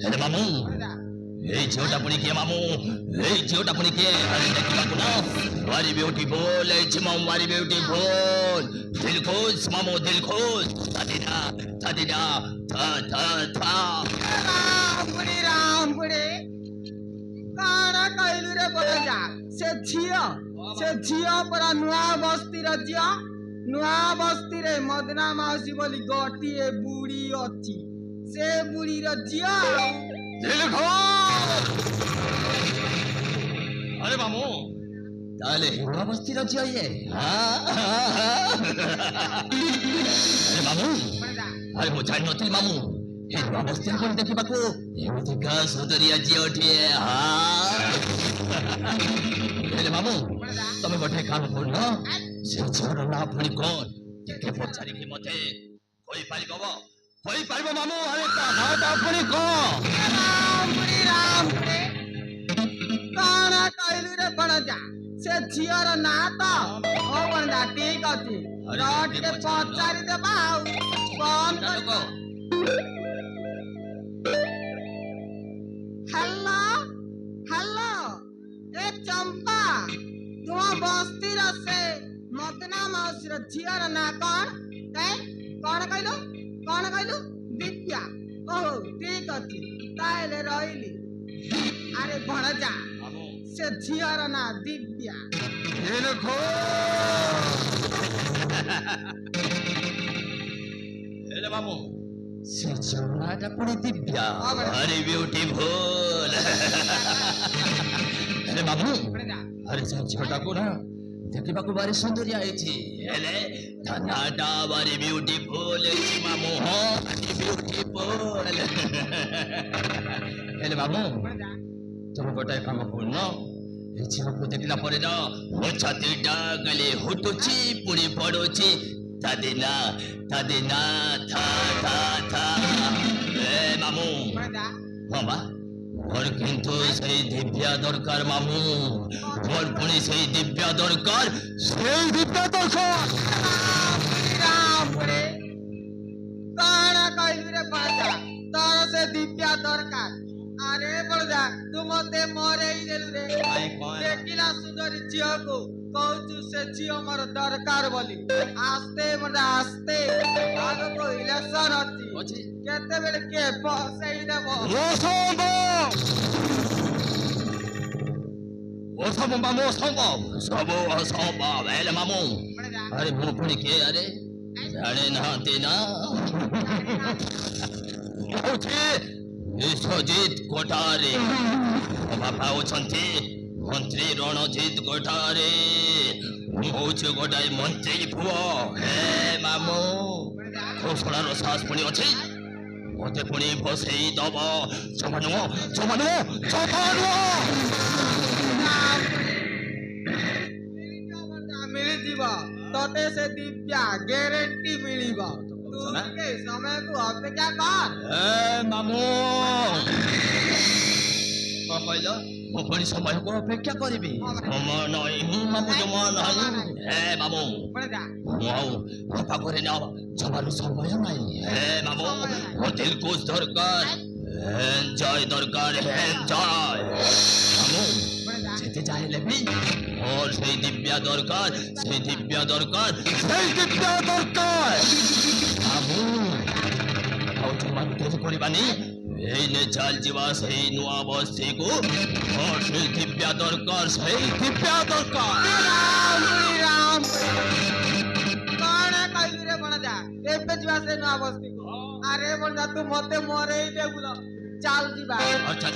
ହେଲେ ମାମୁଁ এই ঝিওটা পুনি কে মামু এই ঝিওটা পুনি কে আরে দেখিବାକୁ না ভারি বিউটিফুল এই মামু ভারি বিউটিফুল দিল খুশ মামু দিল খুশ সাদিনা থা থা থা রাম বুড়ে কাଣା কইলু রে বড় যা সে ঝিও পরা নয়া বস্তির ঝিও নয়া বস্তিরে মদনা মাউসী বলি গটিয়ে বুড়ি অছি সে বুড়ির ঝিও দিল খুশ আরে মামু তাহলে নয়া বস্তির ঝিও ইয়ে আরে মামু আরে ମୁଁ ଜାଣିନଥିଲି ମାମୁଁ ଏ ନୂଆ ବସ୍ତିରେ କଣ ଦେଖିବାକୁ ଏମିତିକା ସୁନ୍ଦରିଆ ଝିଅଟିଏ ହେଲେ ମାମୁଁ ତମେ ଗୋଟେ କାମ କରୁନ ସେ ଝିଅର ନାଁ ପୁଣି କଣ ଟିକେ ପଚାରିକି ମତେ କହିପାରିବ ମାମୁଁ ଆରେ ତା ନାଁଟା ପୁଣି କଣ ରାମ କାଣା କଇଲୁ ରେ ବଡ ଯା ସେ ଝିଅର ନାଁ ତ ଓ ବଣ୍ଡା ଠିକ ଅଛି ଟିକେ ପଚାରି ଦେବା ଆଉ କଣ हेलो ए चंपा तुम बस्तीर से मदना माउसीर झियर ना कौन कहलु दिव्या ओहो ठीक अछि ताइले रहिली अरे भणजा से झियर ना दिव्या देखो हेले मामू से ঝিওটা পুনি দিব্যা আরে বিউটিফুল আরে মামু আরে ସେ ଝିଅଟାକୁ ନା ଦେଖିବାକୁ ଭାରି ସୁନ୍ଦରିଆ ହେଇଛି ହେଲେ ତା ନାଁଟା ଭାରି ବିଉଟିଫୁଲ ହେଇଛି ମାମୁ ହଁ ଭାରି ବିଉଟିଫୁଲ ହେଲେ ମାମୁ ତମେ ଗୋଟେ କାମ କରୁନ ଏ ଝିଅକୁ ଦେଖିଲା ପରେ ନା ମୋ ଛାତିଟା ଖାଲି ହୁଟୁଛି ପୁଣି ପଡୁଛି ତାଦିନା ଥା ଥା ଥା ଏ ମାମୁ ହଁ ବା ମୋର କିନ୍ତୁ ସେଇ ଦିବ୍ୟା ଦରକାର ମାମୁ ମୋର ପୁଣି ସେଇ ଦିବ୍ୟା ଦରକାର କାଣା କହିଲୁ ରେ ବଣଜା ତୋର ସେ ଦିବ୍ୟା ଦରକାର ଆରେ ବଣଜା ତୁ ମତେ ମରେଇ ଦେଲୁ ରେ ଦେଖିଲା ସୁନ୍ଦରୀ ଝିଅକୁ କହୁଛୁ ସେ ଝିଅ ମୋର ଦରକାର ବୋଲି ଆସ୍ତେ ବଣଜା ଆସ୍ତେ ଆଗକୁ ଇଲେକ୍ସନ ଅଛି କେତେବେଳେ କିଏ ବସେଇ ଦେବ ସବୁ ଅସମ୍ଭବ ହେଲେ ମାମୁ ଆରେ ମୁଁ ପୁଣି କିଏ ଆରେ ଜାଣି ନାହାନ୍ତି ନା ବିଶ୍ୱଜିତ କୋଠାରୀ ମୋ ବାପା ଅଛନ୍ତି ମନ୍ତ୍ରୀ ରଣଜିତ କୋଠାରୀ ମୁଁ ହଉଛି ଗୋଟାଏ ମନ୍ତ୍ରୀ ପୁଅ ହେ ମାମୁ ଘୋଷଣାର ସାହସ ପୁଣି ଅଛି ମତେ ପୁଣି ବସେଇ ଦବ ଜମା ନୁହଁ ମିଳିଯିବ ତତେ ସେ ଦିବ୍ୟା ଗ୍ୟାରେଣ୍ଟି ମିଳିବ ତୁ ଟିକେ ସମୟକୁ ଅପେକ୍ଷା କର ମାମୁ କଣ କହିଲ ମୁଁ ପୁଣି ସମୟକୁ ଅପେକ୍ଷା କରିବି ସମୟ ନାହିଁ ମାମୁ ଜମା ନାହିଁ ହେ ମାମୁ ମୁଁ ଆଉ ମୋ ପାଖରେ ନା ଜମାରୁ ସମୟ ନାହିଁ ହେ ମାମୁ ମୋ ଦିଲକୁଶ ଦରକାର ଏନ୍ଜୟ ଦରକାର ଏନ୍ଜୟ ମାମୁ যেতে চাইলে ବି ମୋର ସେଇ ଦିବ୍ୟା ଦରକାର ମାମୁ ଆଉ ଜମାରୁ ଡେରି କରିବାନି ଏଇନେ ଚାଲିଯିବା ସେଇ ନୂଆ ବସ୍ତିକୁ ମୋର ସେଇ ଦିବ୍ୟା ଦରକାର କଣ କହିଲୁ ରେ ବଣଜା ଏବେ ଯିବା ସେ ନୂଆ ବସ୍ତିକୁ ଆରେ ବଣଜା ତୁ ମତେ ମରେଇ ଦେବୁ ଚାଲ ଯିବା ଆଚ୍ଛା